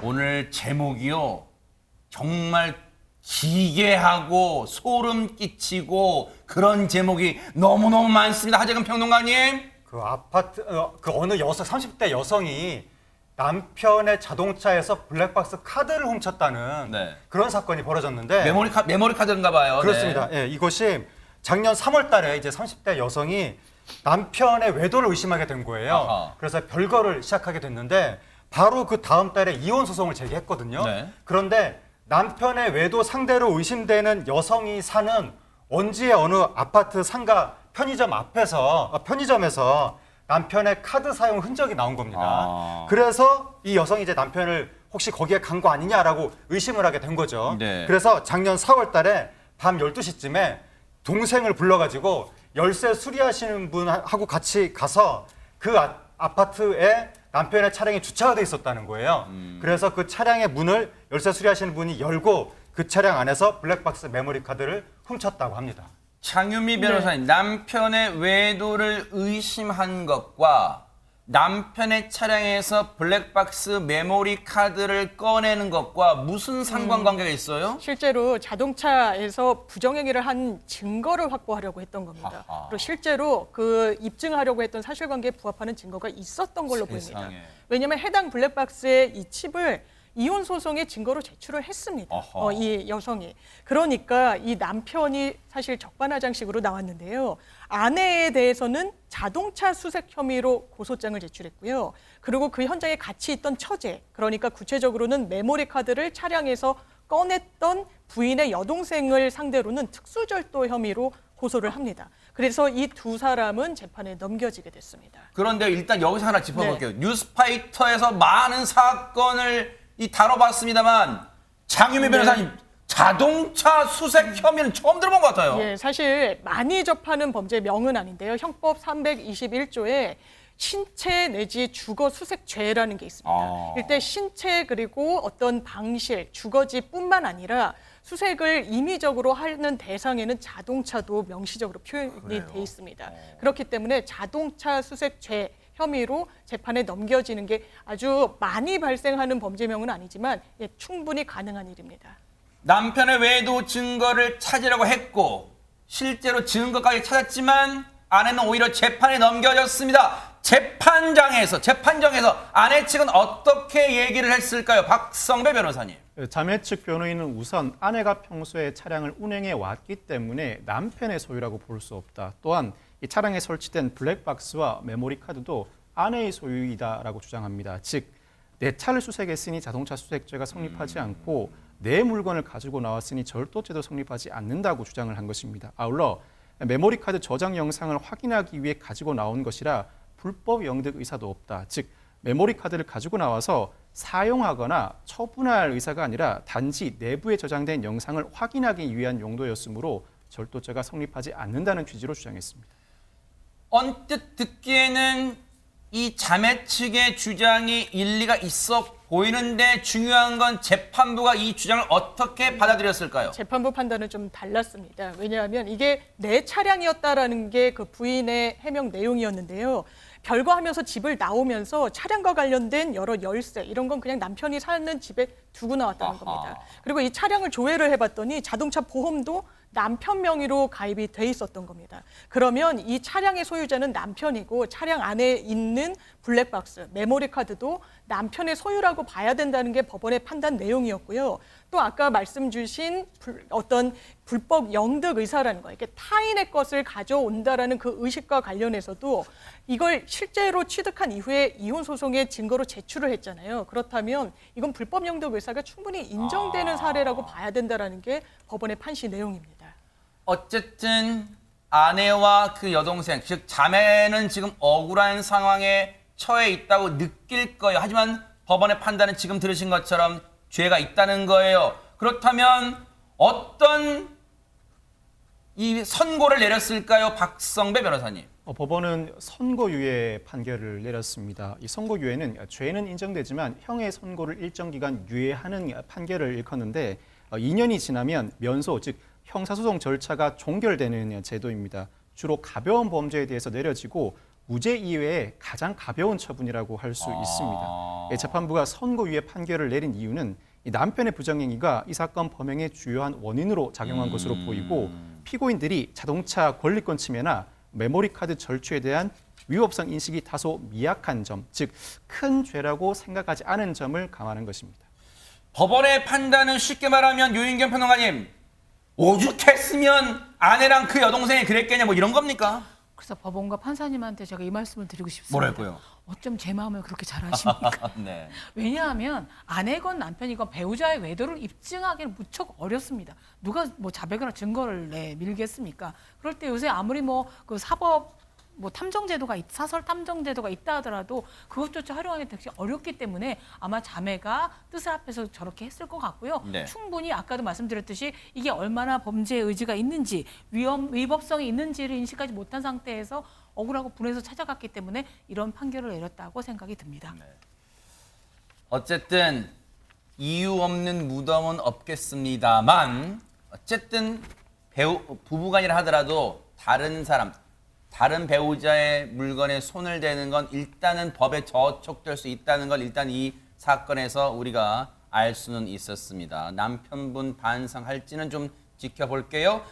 오늘 제목이요. 정말 기괴하고 소름 끼치고 그런 제목이 너무너무 많습니다. 하재근 평론가님. 그 어느 30대 여성이 남편의 자동차에서 블랙박스 카드를 훔쳤다는 네. 그런 사건이 벌어졌는데 메모리 카드인가 봐요. 그렇습니다. 네. 예, 이것이 작년 3월 달에 이제 30대 여성이 남편의 외도를 의심하게 된 거예요. 아하. 그래서 별거를 시작하게 됐는데 바로 그 다음 달에 이혼 소송을 제기했거든요. 네. 그런데 남편의 외도 상대로 의심되는 여성이 사는 원주의 어느 아파트 상가 편의점에서 남편의 카드 사용 흔적이 나온 겁니다. 그래서 이 여성이 이제 남편을 혹시 거기에 간 거 아니냐라고 의심을 하게 된 거죠. 네. 그래서 작년 4월 달에 밤 12시쯤에 동생을 불러가지고 열쇠 수리하시는 분하고 같이 가서 그 아파트에 남편의 차량이 주차가 돼 있었다는 거예요. 그래서 그 차량의 문을 열쇠 수리하시는 분이 열고 그 차량 안에서 블랙박스 메모리 카드를 훔쳤다고 합니다. 장유미 변호사님, 남편의 외도를 의심한 것과 남편의 차량에서 블랙박스 메모리 카드를 꺼내는 것과 무슨 상관관계가 있어요? 실제로 자동차에서 부정행위를 한 증거를 확보하려고 했던 겁니다. 아하. 그리고 실제로 그 입증하려고 했던 사실관계에 부합하는 증거가 있었던 걸로 보입니다. 세상에. 왜냐하면 해당 블랙박스의 이 칩을 이혼 소송의 증거로 제출을 했습니다. 아하. 이 여성이. 그러니까 이 남편이 사실 적반하장식으로 나왔는데요. 아내에 대해서는 자동차 수색 혐의로 고소장을 제출했고요. 그리고 그 현장에 같이 있던 처제, 그러니까 구체적으로는 메모리 카드를 차량에서 꺼냈던 부인의 여동생을 상대로는 특수절도 혐의로 고소를 합니다. 그래서 이 두 사람은 재판에 넘겨지게 됐습니다. 그런데 일단 여기서 하나 짚어볼게요. 뉴스파이터에서 많은 사건을 다뤄봤습니다만 장유미 변호사님 자동차 수색 혐의는 처음 들어본 것 같아요. 예, 사실 많이 접하는 범죄명은 아닌데요. 형법 321조에 신체 내지 주거 수색죄라는 게 있습니다. 일대 신체 그리고 어떤 방실, 주거지뿐만 아니라 수색을 임의적으로 하는 대상에는 자동차도 명시적으로 표현이 돼 있습니다. 그렇기 때문에 자동차 수색죄 혐의로 재판에 넘겨지는 게 아주 많이 발생하는 범죄명은 아니지만 충분히 가능한 일입니다. 남편의 외도 증거를 찾으려고 했고 실제로 증거까지 찾았지만 아내는 오히려 재판에 넘겨졌습니다. 재판정에서 아내 측은 어떻게 얘기를 했을까요? 박성배 변호사님. 자매 측 변호인은 우선 아내가 평소에 차량을 운행해 왔기 때문에 남편의 소유라고 볼 수 없다. 또한 이 차량에 설치된 블랙박스와 메모리 카드도 아내의 소유이다라고 주장합니다. 즉, 내 차를 수색했으니 자동차 수색죄가 성립하지 않고 내 물건을 가지고 나왔으니 절도죄도 성립하지 않는다고 주장을 한 것입니다. 아울러 메모리 카드 저장 영상을 확인하기 위해 가지고 나온 것이라 불법 영득 의사도 없다. 즉, 메모리 카드를 가지고 나와서 사용하거나 처분할 의사가 아니라 단지 내부에 저장된 영상을 확인하기 위한 용도였으므로 절도죄가 성립하지 않는다는 취지로 주장했습니다. 언뜻 듣기에는 이 자매 측의 주장이 일리가 있어 보이는데 중요한 건 재판부가 이 주장을 어떻게 받아들였을까요? 재판부 판단은 좀 달랐습니다. 왜냐하면 이게 내 차량이었다라는 게 그 부인의 해명 내용이었는데요. 별거하면서 집을 나오면서 차량과 관련된 여러 열쇠 이런 건 그냥 남편이 사는 집에 두고 나왔다는 겁니다. 그리고 이 차량을 조회를 해봤더니 자동차 보험도 남편 명의로 가입이 돼 있었던 겁니다. 그러면 이 차량의 소유자는 남편이고 차량 안에 있는 블랙박스, 메모리 카드도 남편의 소유라고 봐야 된다는 게 법원의 판단 내용이었고요. 또 아까 말씀 주신 어떤 불법 영득 의사라는 거, 이게 타인의 것을 가져온다라는 그 의식과 관련해서도 이걸 실제로 취득한 이후에 이혼 소송의 증거로 제출을 했잖아요. 그렇다면 이건 불법 영득 의사가 충분히 인정되는 사례라고 봐야 된다라는 게 법원의 판시 내용입니다. 어쨌든 아내와 그 여동생, 즉 자매는 지금 억울한 상황에 처해 있다고 느낄 거예요. 하지만 법원의 판단은 지금 들으신 것처럼 죄가 있다는 거예요. 그렇다면 어떤 이 선고를 내렸을까요? 박성배 변호사님. 법원은 선고유예 판결을 내렸습니다. 이 선고유예는 죄는 인정되지만 형의 선고를 일정 기간 유예하는 판결을 일컫는데 2년이 지나면 면소, 즉 형사소송 절차가 종결되는 제도입니다. 주로 가벼운 범죄에 대해서 내려지고 무죄 이외에 가장 가벼운 처분이라고 할 수 있습니다. 재판부가 선고유예 판결을 내린 이유는 이 남편의 부정행위가 이 사건 범행의 주요한 원인으로 작용한 것으로 보이고 피고인들이 자동차 권리권 침해나 메모리 카드 절취에 대한 위법성 인식이 다소 미약한 점, 즉 큰 죄라고 생각하지 않은 점을 감안한 것입니다. 법원의 판단은 쉽게 말하면 유인경 평론가님, 오죽했으면 아내랑 그 여동생이 그랬겠냐 뭐 이런 겁니까? 그래서 법원과 판사님한테 제가 이 말씀을 드리고 싶습니다. 뭐랄까요? 어쩜 제 마음을 그렇게 잘 아십니까? 네. 왜냐하면 아내건 남편이건 배우자의 외도를 입증하기는 무척 어렵습니다. 누가 뭐 자백이나 증거를 밀겠습니까? 그럴 때 요새 아무리 뭐 그 사법 탐정제도가 사설 탐정제도가 있다 하더라도 그것조차 활용하기 되게 어렵기 때문에 아마 자매가 뜻을 합해서 저렇게 했을 것 같고요. 네. 충분히 아까도 말씀드렸듯이 이게 얼마나 범죄의 의지가 있는지 위법성이 있는지를 인식하지 못한 상태에서 억울하고 분해서 찾아갔기 때문에 이런 판결을 내렸다고 생각이 듭니다. 네. 어쨌든 이유 없는 무덤은 없겠습니다만 어쨌든 부부간이라 하더라도 다른 배우자의 물건에 손을 대는 건 일단은 법에 저촉될 수 있다는 걸 일단 이 사건에서 우리가 알 수는 있었습니다. 남편분 반성할지는 좀 지켜볼게요.